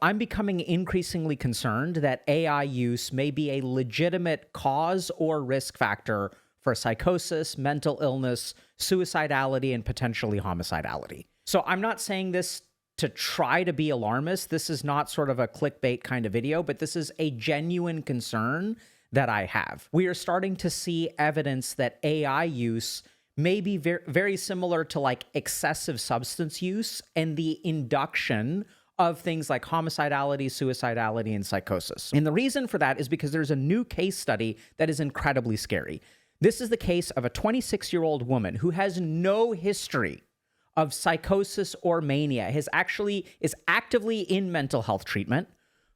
I'm becoming increasingly concerned that AI use may be a legitimate cause or risk factor for psychosis, mental illness, suicidality, and potentially homicidality. So I'm not saying this to try to be alarmist. This is not sort of a clickbait kind of video, but this is a genuine concern that I have. We are starting to see evidence that AI use may be very similar to like excessive substance use and the induction of things like homicidality, suicidality, and psychosis. And the reason for that is because there's a new case study that is incredibly scary. This is the case of a 26-year-old woman who has no history of psychosis or mania, is actively in mental health treatment,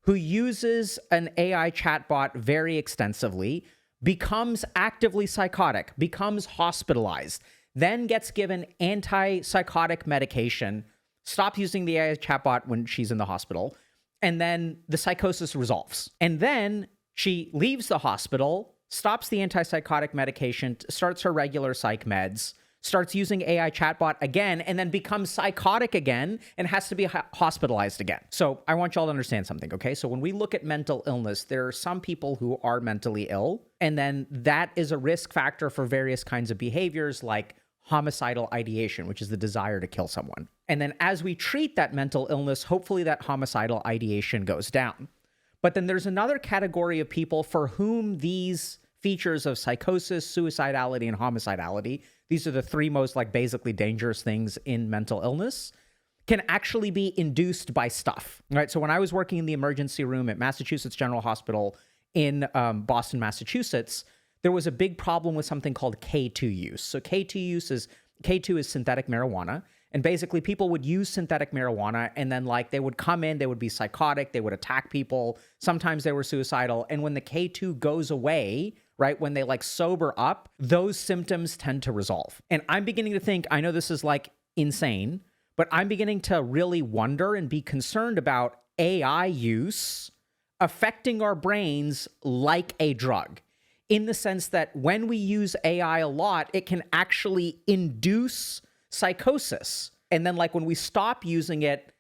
who uses an AI chatbot very extensively, becomes actively psychotic, becomes hospitalized, then gets given antipsychotic medication, stops using the AI chatbot when she's in the hospital, and then the psychosis resolves. And then she leaves the hospital, stops the antipsychotic medication, starts her regular psych meds, starts using AI chatbot again, and then becomes psychotic again and has to be hospitalized again. So I want y'all to understand something, okay? So when we look at mental illness, there are some people who are mentally ill, and then that is a risk factor for various kinds of behaviors like homicidal ideation, which is the desire to kill someone. And then as we treat that mental illness, hopefully that homicidal ideation goes down. But then there's another category of people for whom these features of psychosis, suicidality, and homicidality, these are the three most like basically dangerous things in mental illness, can actually be induced by stuff, right? So when I was working in the emergency room at Massachusetts General Hospital in Boston, Massachusetts, there was a big problem with something called K2 use. So K2 is synthetic marijuana. And basically people would use synthetic marijuana and then like they would come in, they would be psychotic, they would attack people. Sometimes they were suicidal. And when the K2 goes away, right, when they like sober up, those symptoms tend to resolve. And I'm beginning to think, I know this is like insane, but I'm beginning to really wonder and be concerned about AI use affecting our brains like a drug, in the sense that when we use AI a lot, it can actually induce psychosis. And then like when we stop using it,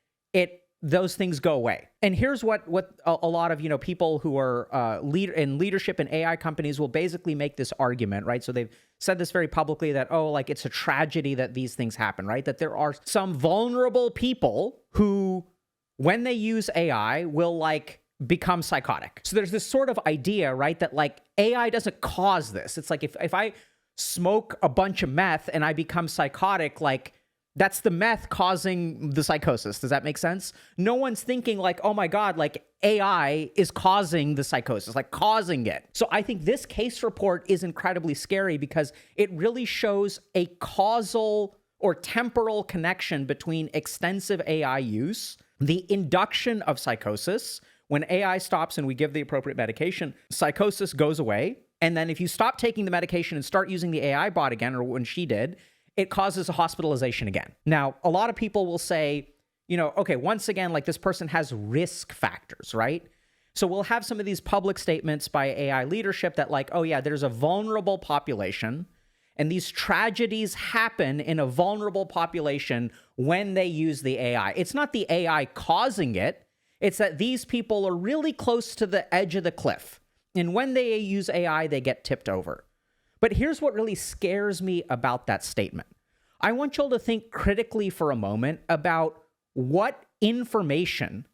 those things go away. And here's what a lot of, people who are in leadership in AI companies will basically make this argument, right? So they've said this very publicly that, like it's a tragedy that these things happen, right? That there are some vulnerable people who, when they use AI, will like become psychotic. So there's this sort of idea, right? That like AI doesn't cause this. It's like if I smoke a bunch of meth and I become psychotic, like that's the meth causing the psychosis. Does that make sense? No one's thinking like, oh my God, like AI is causing the psychosis, like causing it. So I think this case report is incredibly scary because it really shows a causal or temporal connection between extensive AI use, the induction of psychosis. When AI stops and we give the appropriate medication, psychosis goes away. And then if you stop taking the medication and start using the AI bot again, or when she did, it causes a hospitalization again. Now, a lot of people will say, okay, once again, like this person has risk factors, right? So we'll have some of these public statements by AI leadership that like, oh yeah, there's a vulnerable population and these tragedies happen in a vulnerable population when they use the AI. It's not the AI causing it. It's that these people are really close to the edge of the cliff. And when they use AI, they get tipped over. But here's what really scares me about that statement. I want y'all to think critically for a moment about what information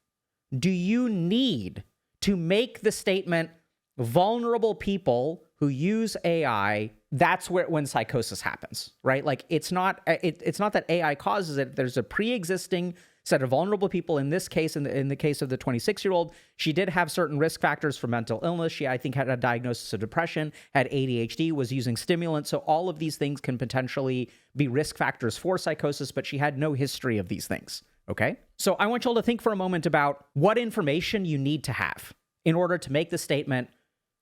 do you need to make the statement, vulnerable people who use AI, that's when psychosis happens, right? Like it's not that AI causes it. There's a pre-existing set of vulnerable people. In this case, in the case of the 26-year-old, she did have certain risk factors for mental illness. She, I think, had a diagnosis of depression, had ADHD, was using stimulants. So all of these things can potentially be risk factors for psychosis, but she had no history of these things, okay? So I want y'all to think for a moment about what information you need to have in order to make the statement,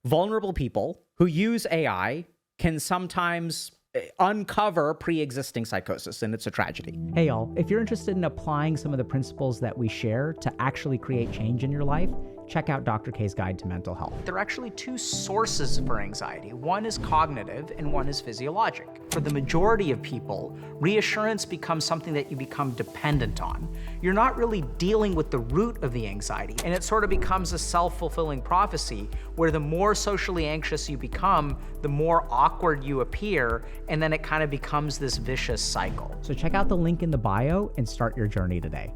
vulnerable people who use AI can sometimes uncover pre-existing psychosis, and it's a tragedy. Hey y'all, if you're interested in applying some of the principles that we share to actually create change in your life, check out Dr. K's Guide to Mental Health. There are actually two sources for anxiety. One is cognitive and one is physiologic. For the majority of people, reassurance becomes something that you become dependent on. You're not really dealing with the root of the anxiety, and it sort of becomes a self-fulfilling prophecy where the more socially anxious you become, the more awkward you appear, and then it kind of becomes this vicious cycle. So check out the link in the bio and start your journey today.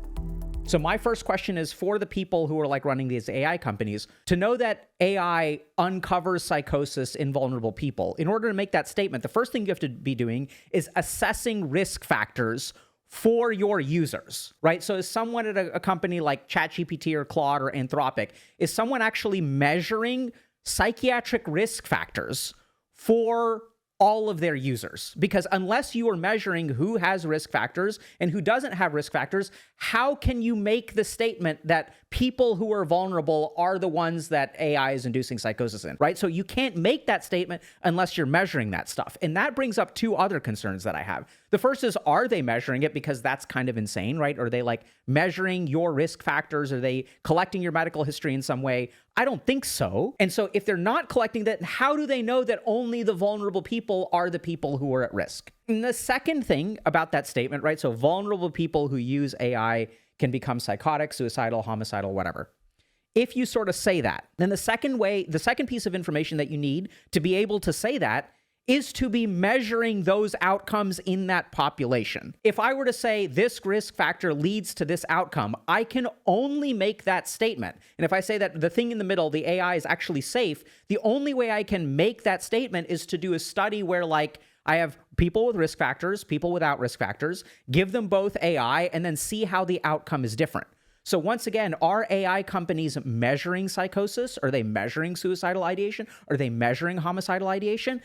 So my first question is for the people who are like running these AI companies, to know that AI uncovers psychosis in vulnerable people. In order to make that statement, the first thing you have to be doing is assessing risk factors for your users, right? So is someone at a company like ChatGPT or Claude or Anthropic, is someone actually measuring psychiatric risk factors for all of their users? Because unless you are measuring who has risk factors and who doesn't have risk factors, how can you make the statement that people who are vulnerable are the ones that AI is inducing psychosis in, right? So you can't make that statement unless you're measuring that stuff. And that brings up two other concerns that I have. The first is, are they measuring it? Because that's kind of insane, right? Are they like measuring your risk factors? Are they collecting your medical history in some way? I don't think so. And so if they're not collecting that, how do they know that only the vulnerable people are the people who are at risk? And the second thing about that statement, right? So vulnerable people who use AI can become psychotic, suicidal, homicidal, whatever. If you sort of say that, then the second piece of information that you need to be able to say that is to be measuring those outcomes in that population. If I were to say this risk factor leads to this outcome, I can only make that statement. And if I say that the thing in the middle, the AI is actually safe, the only way I can make that statement is to do a study where like I have people with risk factors, people without risk factors, give them both AI, and then see how the outcome is different. So once again, are AI companies measuring psychosis? Are they measuring suicidal ideation? Are they measuring homicidal ideation?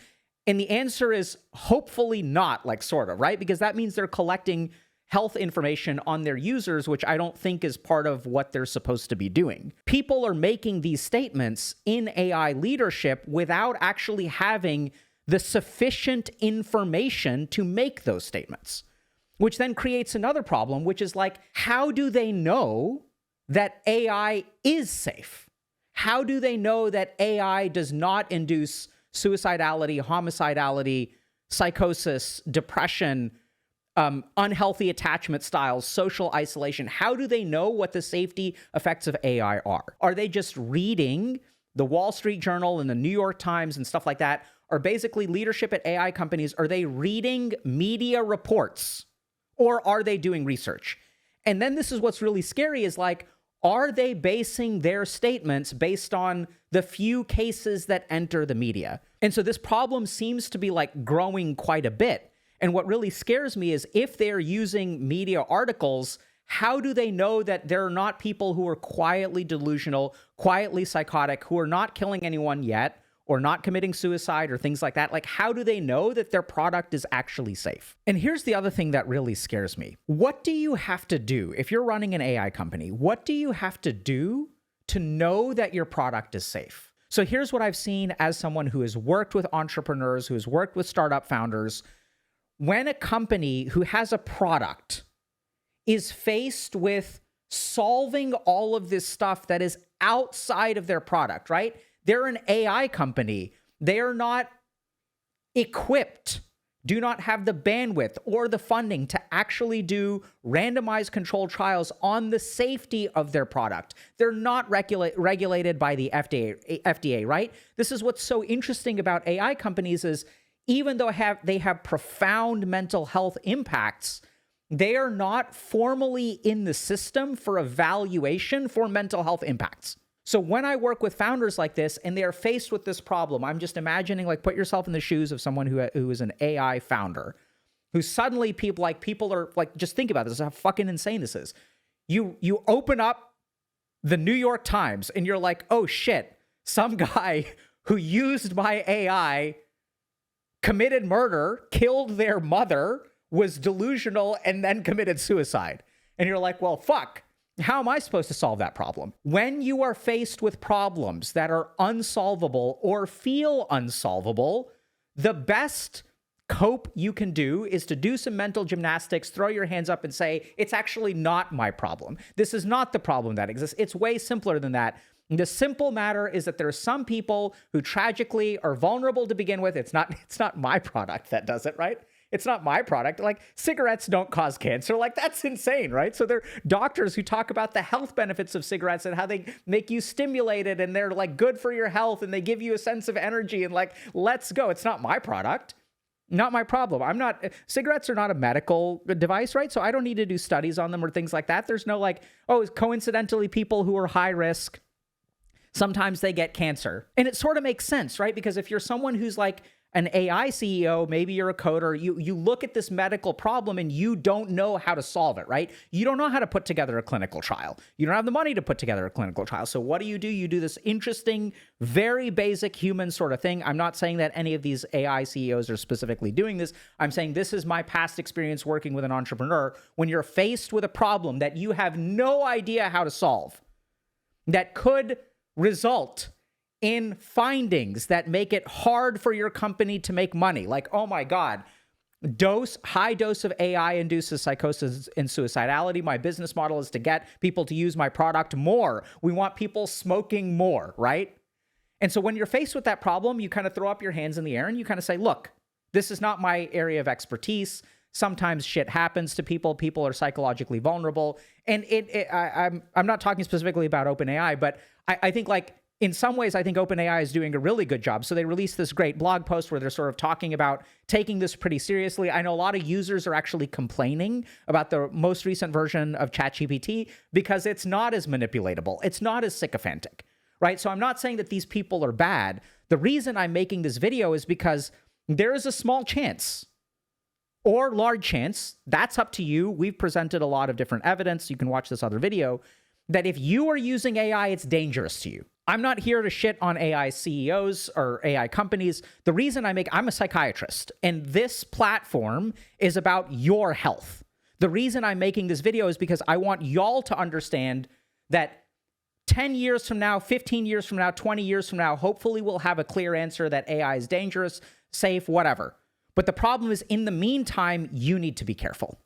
And the answer is hopefully not, like sort of, right? Because that means they're collecting health information on their users, which I don't think is part of what they're supposed to be doing. People are making these statements in AI leadership without actually having the sufficient information to make those statements, which then creates another problem, which is like, how do they know that AI is safe? How do they know that AI does not induce suicidality, homicidality, psychosis, depression, unhealthy attachment styles, social isolation? How do they know what the safety effects of AI are? Are they just reading the Wall Street Journal and the New York Times and stuff like that? Or basically leadership at AI companies, are they reading media reports or are they doing research? And then this is what's really scary is like, are they basing their statements based on the few cases that enter the media? And so this problem seems to be like growing quite a bit. And what really scares me is if they're using media articles, how do they know that there are not people who are quietly delusional, quietly psychotic, who are not killing anyone yet, or not committing suicide or things like that? Like, how do they know that their product is actually safe? And here's the other thing that really scares me. What do you have to do if you're running an AI company? What do you have to do to know that your product is safe? So here's what I've seen as someone who has worked with entrepreneurs, who has worked with startup founders. When a company who has a product is faced with solving all of this stuff that is outside of their product, right? They're an AI company. They are not equipped, do not have the bandwidth or the funding to actually do randomized controlled trials on the safety of their product. They're not regulated by the FDA, right? This is what's so interesting about AI companies is even though they have profound mental health impacts, they are not formally in the system for evaluation for mental health impacts. So when I work with founders like this and they are faced with this problem, I'm just imagining, like, put yourself in the shoes of someone who is an AI founder, who suddenly people are like, just think about this, how fucking insane this is. You open up the New York Times and you're like, oh shit, some guy who used my AI committed murder, killed their mother, was delusional, and then committed suicide. And you're like, well, fuck. How am I supposed to solve that problem? When you are faced with problems that are unsolvable or feel unsolvable, the best cope you can do is to do some mental gymnastics, throw your hands up and say, it's actually not my problem. This is not the problem that exists. It's way simpler than that. The simple matter is that there are some people who tragically are vulnerable to begin with. It's not my product that does it, right? It's not my product. Like, cigarettes don't cause cancer. Like, that's insane, right? So there are doctors who talk about the health benefits of cigarettes and how they make you stimulated and they're like good for your health and they give you a sense of energy and like, let's go. It's not my product. Not my problem. Cigarettes are not a medical device, right? So I don't need to do studies on them or things like that. There's no like, oh, coincidentally, people who are high risk, sometimes they get cancer. And it sort of makes sense, right? Because if you're someone who's like an AI CEO, maybe you're a coder, you look at this medical problem and you don't know how to solve it, right? You don't know how to put together a clinical trial. You don't have the money to put together a clinical trial. So what do? You do this interesting, very basic human sort of thing. I'm not saying that any of these AI CEOs are specifically doing this. I'm saying this is my past experience working with an entrepreneur. When you're faced with a problem that you have no idea how to solve, that could result in findings that make it hard for your company to make money. Like, oh my God, high dose of AI induces psychosis and suicidality. My business model is to get people to use my product more. We want people smoking more, right? And so when you're faced with that problem, you kind of throw up your hands in the air and you kind of say, look, this is not my area of expertise. Sometimes shit happens to people. People are psychologically vulnerable. And I'm not talking specifically about OpenAI, but I think like, in some ways, I think OpenAI is doing a really good job. So they released this great blog post where they're sort of talking about taking this pretty seriously. I know a lot of users are actually complaining about the most recent version of ChatGPT because it's not as manipulatable. It's not as sycophantic, right? So I'm not saying that these people are bad. The reason I'm making this video is because there is a small chance or large chance, that's up to you. We've presented a lot of different evidence. You can watch this other video, that if you are using AI, it's dangerous to you. I'm not here to shit on AI CEOs or AI companies. The reason I'm a psychiatrist, and this platform is about your health. The reason I'm making this video is because I want y'all to understand that 10 years from now, 15 years from now, 20 years from now, hopefully we'll have a clear answer that AI is dangerous, safe, whatever. But the problem is, in the meantime, you need to be careful.